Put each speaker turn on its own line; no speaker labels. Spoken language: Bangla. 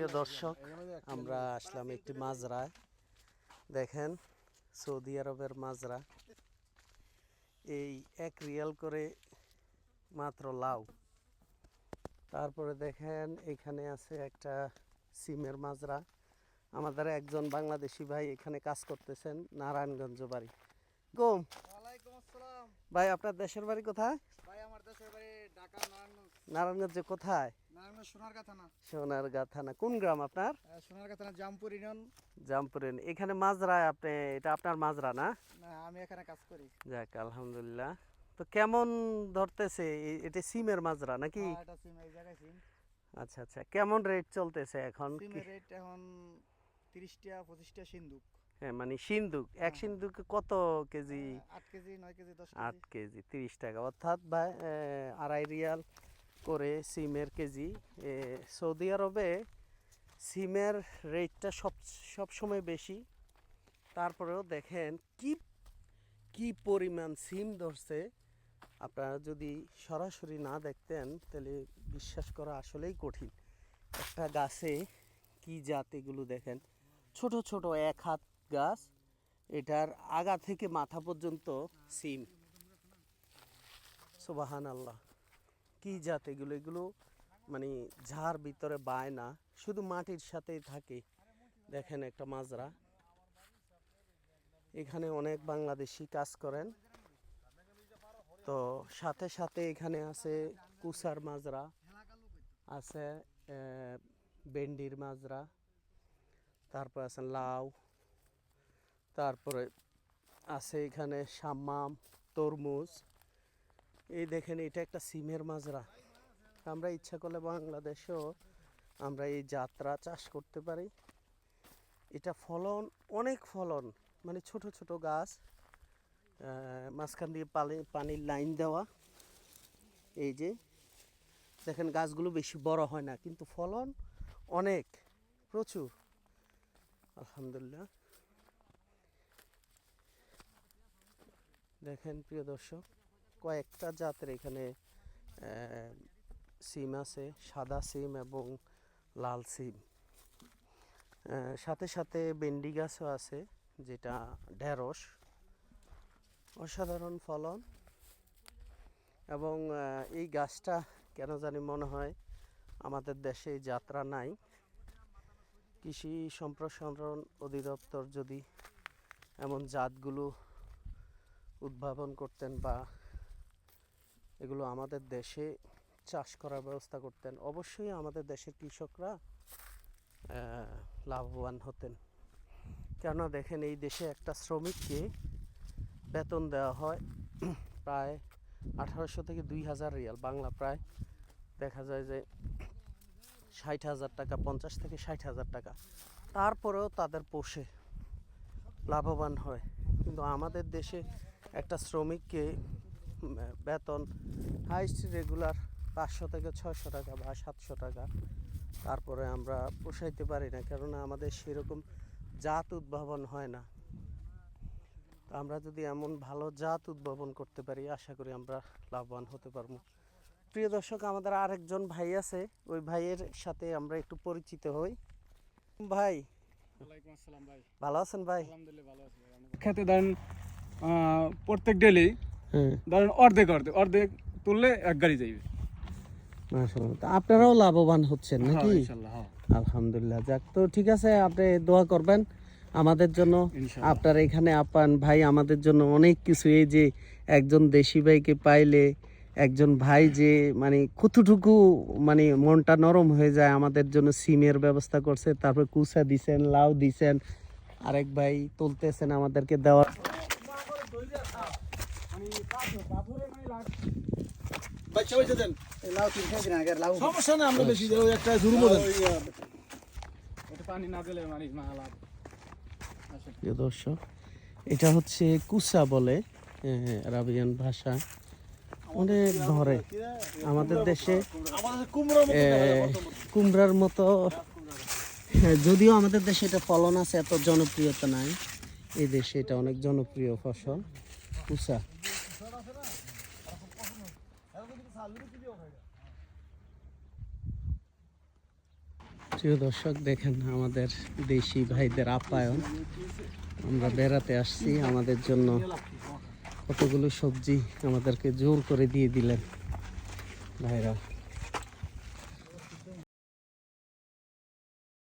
প্রিয় দর্শক, আমরা আসলাম একটি মাজরায়। দেখেন, সৌদি আরবের মাজরা। এই 1 রিয়াল করে মাত্র লাউ। তারপরে দেখেন এখানে আছে একটা সিমের মাজরা। আমাদের একজন বাংলাদেশি ভাই এখানে কাজ করতেছেন, নারায়ণগঞ্জ বাড়ি।
ওয়ালাইকুম আসসালাম।
ভাই, আপনার দেশের বাড়ি কোথায়?
ভাই আমার দেশের বাড়ি ঢাকা নারায়ণগঞ্জ।
নারায়ণগঞ্জে কোথায়?
নারায়ণগঞ্জ সোনারগাঁ থানা।
সোনারগাঁ থানা। কোন গ্রাম আপনার?
সোনারগাঁ থানা জামপুর ইউনিয়ন।
জামপুরেন। এখানে মাজরায় আপনি, এটা আপনার মাজরা না?
না, আমি এখানে কাজ করি।
যাক, আলহামদুলিল্লাহ। তো কেমন ধরতেছে? এটা সিমের মাজরা নাকি?
হ্যাঁ, এটা সিম, এই জায়গায় সিম।
আচ্ছা আচ্ছা, কেমন রেট চলতেছে এখন?
সিমের রেট এখন 30 টাকা 25 টাকা সিন্দুক।
হ্যাঁ, মানে সিন্দুক, এক
হ্যাঁ।
সিন্দুকে কত KG?
8 KG 9 KG 10
8
KG.
KG 30 টাকা, অর্থাৎ ভাই 2.5 রিয়াল করে সিমের কেজি। সৌদি আরবে সিমের রেটটা সব সময় বেশি। তারপরেও দেখেন কি কি পরিমাণ সিম ধরছে। আপনারা যদি সরাসরি না দেখতেন তাহলে বিশ্বাস করা আসলেই কঠিন। একটা গাছে কি জাত এগুলো দেখেন, ছোট ছোট 1 হাত গাছ, এটার আগা থেকে মাথা পর্যন্ত সিম। সুবহান আল্লাহ, কি জাত এগুলো! এগুলো মানে ঝাড় ভিতরে বায় না, শুধু মাটির সাথেই থাকে। দেখেন একটা মাজরা, এখানে অনেক বাংলাদেশি কাজ করেন। তো সাথে সাথে এখানে আছে কুসার মাজরা, আছে ভেন্ডির মাজরা, তারপর আছে লাউ, তারপরে আছে এখানে শাম্মাম, তরমুজ। এই দেখেন, এটা একটা সিমের মাজরা। আমরা ইচ্ছা করলে বাংলাদেশেও আমরা এই যাত্রা চাষ করতে পারি। এটা ফলন, অনেক ফলন, মানে ছোট ছোট গাছ, মাঝখান দিয়ে পানির লাইন দেওয়া। এই যে দেখেন, গাছগুলো বেশি বড় হয় না, কিন্তু ফলন অনেক, প্রচুর, আলহামদুলিল্লাহ। দেখেন প্রিয় দর্শক, কয়েকটা জাতের এখানে সিম আছে, সাদা সিম এবং লাল সিম। সাথে সাথে ভেন্ডি গাছও আছে, যেটা ঢেঁড়স। অসাধারণ ফলন। এবং এই গাছটা কেন জানি মনে হয় আমাদের দেশে এই যাত্রা নাই। কৃষি সম্প্রসারণ অধিদপ্তর যদি এমন জাতগুলো উদ্ভাবন করতেন বা এগুলো আমাদের দেশে চাষ করার ব্যবস্থা করতেন, অবশ্যই আমাদের দেশের কৃষকরা লাভবান হতেন। কেননা দেখেন, এই দেশে একটা শ্রমিককে বেতন দেওয়া হয় প্রায় 1800 থেকে 2000 রিয়াল, বাংলা প্রায় দেখা যায় যে 60,000 টাকা, 50 থেকে 60,000 টাকা। তারপরেও তাদের পোষে, লাভবান হয়। কিন্তু আমাদের দেশে একটা শ্রমিককে বেতন হাইস্ট রেগুলার 500 থেকে 600 টাকা বা 700 টাকা। তারপরে আমরা পোষাইতে পারি না, কেননা আমাদের সেরকম জাত উদ্ভাবন হয় না। আমরা যদি এমন ভালো জাত উদ্ভাবন করতে পারি, আশা করি আমরা লাভবান হতে পারবো। প্রিয় দর্শক, আমাদের আরেকজন ভাই আছে, ওই ভাইয়ের সাথে আমরা একটু পরিচিত হই। ভাই,
ওয়ালাইকুম আসসালাম ভাই।
ভালো আছেন ভাই?
আলহামদুলিল্লাহ ভালো আছি ভাই। খেতে দেন প্রত্যেক ডেলি ধরেন অর্ধেক অর্ধেক অর্ধেক তুললে 1 গাড়ি যাইবে।
মাশাআল্লাহ, তা আপনারাও লাভবান হচ্ছেন নাকি?
ইনশাআল্লাহ, হ্যাঁ।
আলহামদুলিল্লাহ। যাক, তো ঠিক আছে, আপনি দোয়া করবেন আমাদের জন্য।
ইনশাআল্লাহ।
আপনার এখানে আপান ভাই আমাদের জন্য অনেক কিছু, এই যে একজন দেশি ভাইকে পাইলে, একজন ভাই যে মানে কতটুকু মানে মনটা নরম হয়ে যায়, আমাদের জন্য সিমের ব্যবস্থা করছে, তারপর কুসা দিছেন, লাউ দিছেন, আরেক ভাই তুলতেছেন আমাদেরকে দেওয়ার।
সমস্যা না, আমরা বেশি দেব, একটা জুরুম দেন। এটা পানি না দিলে মানে মালা।
প্রিয় দর্শক, এটা হচ্ছে কুসা বলে আরাবিয়ান ভাষা। অনেক ধরে আমাদের দেশে কুমড়ার মতো, যদিও আমাদের দেশে এটা ফলন আছে, এত জনপ্রিয়তা নাই। এই দেশে এটা অনেক জনপ্রিয় ফসল, কুসা। প্রিয় দর্শক দেখেন আমাদের দেশি ভাইদের আপ্যায়ন। আমরা বেড়াতে আসছি, আমাদের জন্য কতগুলো সবজি আমাদেরকে জোর করে দিয়ে দিলেন ভাইরা।